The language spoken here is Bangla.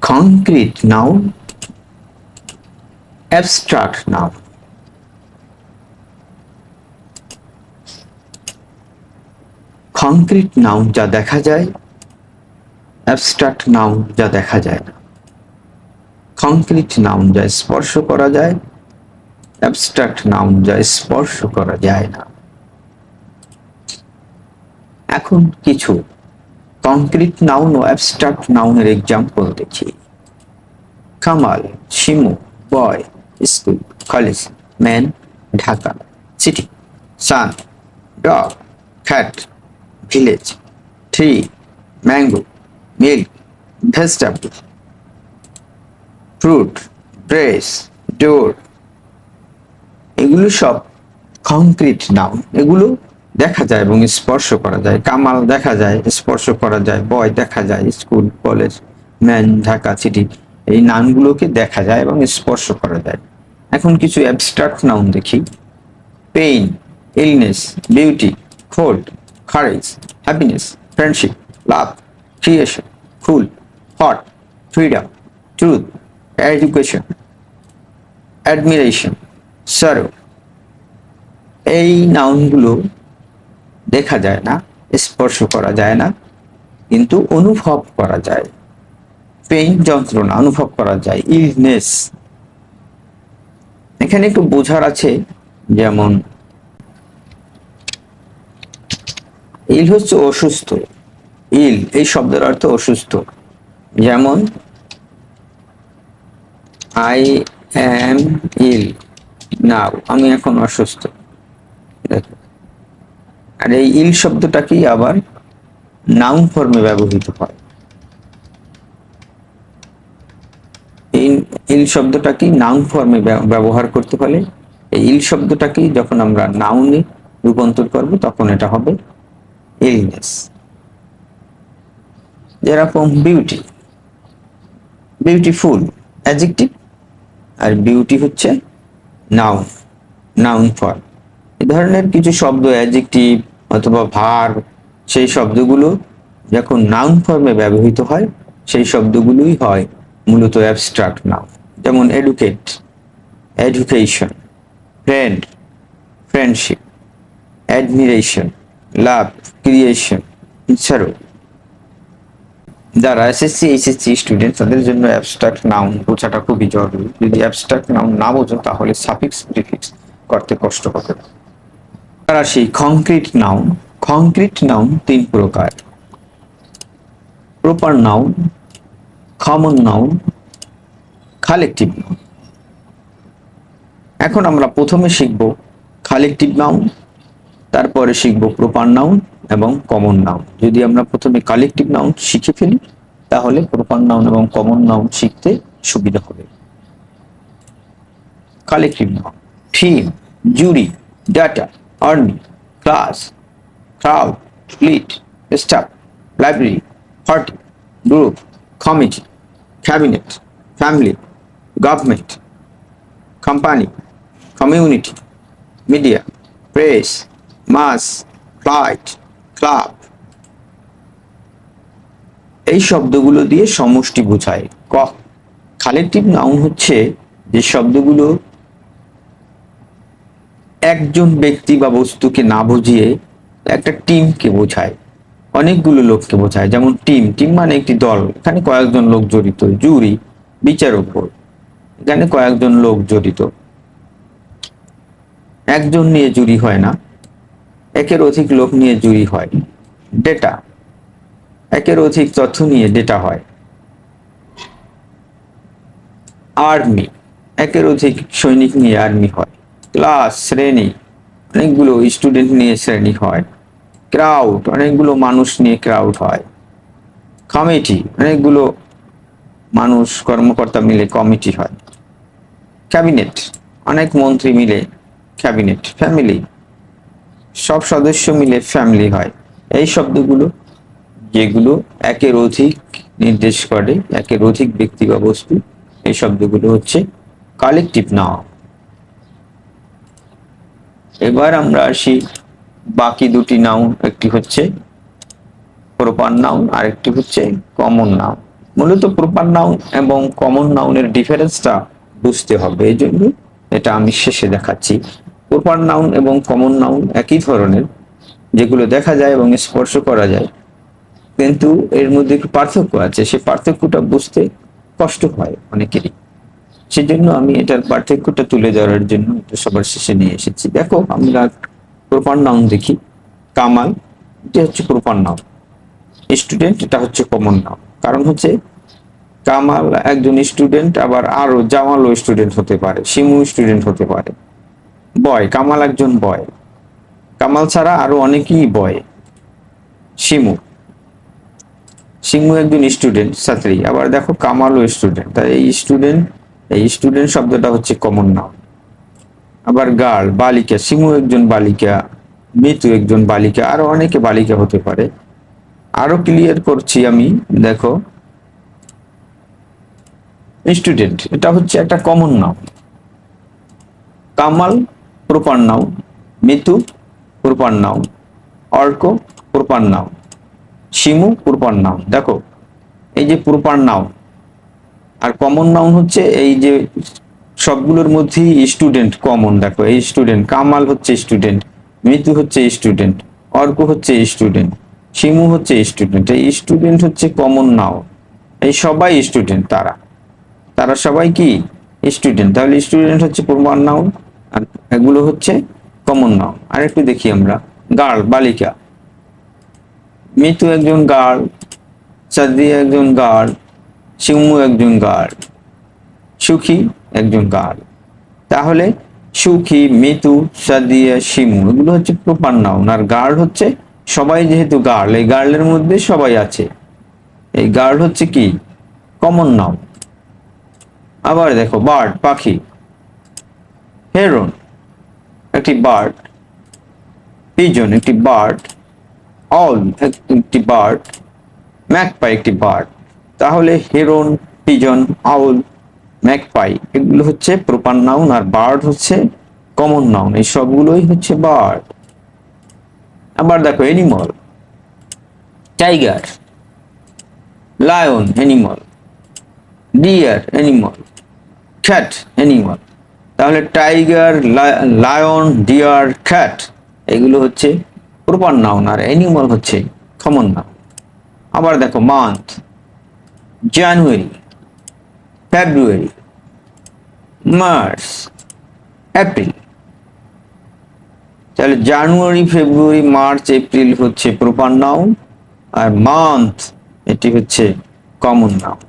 concrete noun, abstract noun. concrete noun যা দেখা যায়, abstract noun যা দেখা যায় না। concrete noun যা স্পর্শ করা যায়, abstract noun যা স্পর্শ করা যায় না। এখন কিছু concrete noun ও abstract noun এর এক্সাম্পল দেখি। Kamal, Shimu, boy, school, college, man, Dhaka, city, sun, dog, cat, village, tree, mango, milk, vegetable, fruit, dress, door, এগুলো সব কংক্রিট নাউন। এগুলো দেখা যায় এবং স্পর্শ করা যায়। কামাল দেখা যায়, স্পর্শ করা যায়। বয় দেখা যায়, school, college, man, Dhaka, city, এই নাউনগুলোকে দেখা যায় এবং স্পর্শ করা যায়। এখন কিছু অ্যাবস্ট্রাক্ট নাউন দেখি। Pain, illness, beauty, thought, courage, happiness, friendship, love, creation, cool, hot, freedom, truth, education, admiration, sorrow. এই নাউনগুলো দেখা যায় না, স্পর্শ করা যায় না, কিন্তু অনুভব করা যায়। পেইন যন্ত্রণা অনুভব করা যায়। ইলনেস, এখানে একটু বোঝার আছে, যেমন ইল হচ্ছে অসুস্থ। ইল এই শব্দের অর্থ অসুস্থ। যেমন আই অ্যাম ইল নাও, আমি এখন অসুস্থ। আর এই ইল শব্দটা কি আবার নাউন ফর্মে ব্যবহৃত হয়। ইল শব্দটা কি নাউন ফর্মে ব্যবহার করতে হলে এই ইল শব্দটাকে যখন আমরা নাউনে রূপান্তর করব তখন এটা হবে ইলনেস। যেরকম বিউটি, বিউটিফুল অ্যাডজেক্টিভ, আর বিউটি হচ্ছে নাউন, নাউন ফর্ম। এ ধরনের কিছু শব্দ অ্যাডজেক্টিভ অথবা ভার্ব, সেই শব্দগুলো যখন নাউন ফর্মে ব্যবহৃত হয় সেই শব্দগুলোই হয় মূলত অ্যাবস্ট্রাক্ট নাউন। যেমন educate, education, friend, friendship, admiration, love, creation, ইচ্ছারো। যারা এসএসসি এইচএসসি স্টুডেন্ট তাদের জন্য অ্যাবস্ট্রাক্ট নাউন বোঝাটা খুবই জরুরি। যদি অ্যাবস্ট্রাক্ট নাউন না বোঝো তাহলে সাফিক্স প্রিফিক্স করতে কষ্ট হবে। আর আসি কংক্রিট নাউন। কংক্রিট নাউন তিন প্রকার: proper noun, common noun, collective noun. এখন আমরা প্রথমে শিখব কালেকটিভ নাউন, তারপরে শিখব প্রপার নাউন এবং কমন নাউন। যদি আমরা প্রথমে কালেকটিভ নাউন শিখে ফেলি তাহলে প্রপার নাউন এবং কমন নাউন শিখতে সুবিধা হবে। Collective noun: team, jury, data, army, class, crowd, fleet, staff, library, party, group, committee, cabinet, family, government, company, community, media, press, mass, flight, club. এই শব্দগুলো দিয়ে সমষ্টি বোঝায়। কালেকটিভ নাউন হচ্ছে যে শব্দগুলো একজন ব্যক্তি বা বস্তুকে না বুঝিয়ে একটা টিমকে বোঝায়, অনেকগুলো লোককে বোঝায়। যেমন টিম, টিম মানে একটি দল, এখানে কয়েকজন লোক জড়িত। জুরি, বিচারক বোর্ড, এখানে কয়েকজন লোক জড়িত। একজন নিয়ে জুরি হয় না, একের অধিক লোক নিয়ে জুরি হয়। ডেটা, একের অধিক তথ্য নিয়ে ডেটা হয়। আর্মি, একের অধিক সৈনিক নিয়ে আর্মি হয়। ক্লাস, শ্রেণী, অনেকগুলো স্টুডেন্ট নিয়ে শ্রেণী হয়। ক্রাউড, অনেকগুলো মানুষ নিয়ে ক্রাউড হয়। কমিটি, অনেকগুলো মানুষ কর্মকর্তা মিলে কমিটি হয়। ক্যাবিনেট, অনেক মন্ত্রী মিলে ক্যাবিনেট। ফ্যামিলি, সব সদস্য মিলে ফ্যামিলি হয়। এই শব্দগুলো যেগুলো একের অধিক নির্দেশ করে, একের অধিক ব্যক্তি বা বস্তু, এই শব্দগুলো হচ্ছে কালেকটিভ নাউন। এবার আমরা আসি বাকি দুটি নাউন, একটি হচ্ছে প্রপার নাউন আর একটি হচ্ছে কমন নাউন। মূলত প্রপার নাউন এবং কমন নাউনের ডিফারেন্সটা বুঝতে হবে, এই জন্য এটা আমি শেষে দেখাচ্ছি। প্রপার নাউন এবং কমন নাউন একই ধরনের, যেগুলো দেখা যায় এবং স্পর্শ করা যায়, কিন্তু এর মধ্যে একটু পার্থক্য আছে। সে পার্থক্যটা বুঝতে কষ্ট হয় অনেকেরই, সেজন্য আমি এটার পার্থক্যটা তুলে ধরার জন্য এটা সবার শেষে নিয়ে এসেছি। দেখো, আমরা প্রপার নাউন দেখি। কামাল, এটা হচ্ছে প্রপার নাউন। স্টুডেন্ট, এটা হচ্ছে কমন নাউন। কারণ হচ্ছে কামাল একজন স্টুডেন্ট, আবার আরো জামালও স্টুডেন্ট হতে পারে, শিমু স্টুডেন্ট হতে পারে। বয়, কামাল একজন বয়, কামাল ছাড়া আরো অনেকেই বয়। শিমু, শিমু একজন স্টুডেন্ট, ছাত্রী। আবার দেখো, কামালও স্টুডেন্ট, তাই এই স্টুডেন্ট শব্দটা হচ্ছে কমন নাউন। আবার গার্ল, বালিকা, শিমু একজন বালিকা, মিতু একজন বালিকা, আরো অনেকে বালিকা হতে পারে। আরো ক্লিয়ার করছি আমি, দেখো, স্টুডেন্ট এটা হচ্ছে একটা common noun. Kamal proper noun, Mitu proper noun, Arko proper noun, Shimu proper noun. দেখো, এই যে প্রপার নাউন আর কমন নাউন হচ্ছে এই যে সবগুলোর মধ্যেই স্টুডেন্ট কমন। দেখো, এই স্টুডেন্ট, কামাল হচ্ছে স্টুডেন্ট, মিতু হচ্ছে স্টুডেন্ট, অর্ক হচ্ছে স্টুডেন্ট, শিমু হচ্ছে স্টুডেন্ট। এই স্টুডেন্ট হচ্ছে কমন নাউন। এই সবাই স্টুডেন্ট, তারা তারা সবাই কি স্টুডেন্ট। তাহলে স্টুডেন্ট হচ্ছে প্রপার নাউন, আর এগুলো হচ্ছে কমন নাউন। আর একটু দেখি আমরা। গার্ল, বালিকা, মিতু একজন গার্ল, সাদিয়া একজন গার্ল, শিমু একজন গার্ল, সুখী একজন গার্ল। তাহলে সুখী, মিতু, সাদিয়া, শিমু এগুলো হচ্ছে প্রপার নাউন। আর গার্ল হচ্ছে সবাই, যেহেতু গার্ল, এই গার্লের মধ্যে সবাই আছে, এই গার্ল হচ্ছে কি কমন নাউন। আবার দেখো, বার্ড, পাখি, হেরন একটি বার্ড, পিজন একটি বার্ড, অল একটি বার্ড, ম্যাকপাই একটি বার্ড। তাহলে হেরন, পিজন, আউল, ম্যাকপাই এগুলো হচ্ছে প্রপার নাউন, আর বার্ড হচ্ছে কমন নাউন। এই সবগুলোই হচ্ছে বার্ড। আবার দেখো, animal, tiger, lion animal, deer animal, cat animal. তাহলে টাইগার, লায়ন, ডিয়ার, ক্যাট এগুলো হচ্ছে প্রপার নাউন, আর এনিমল হচ্ছে কমন নাউন। আবার দেখো, মান্থ, জানুয়ারি, ফেব্রুয়ারি, মার্চ, এপ্রিল। তাহলে জানুয়ারি, ফেব্রুয়ারি, মার্চ, এপ্রিল হচ্ছে প্রপার নাউন, আর মান্থ এটি হচ্ছে কমন নাউন।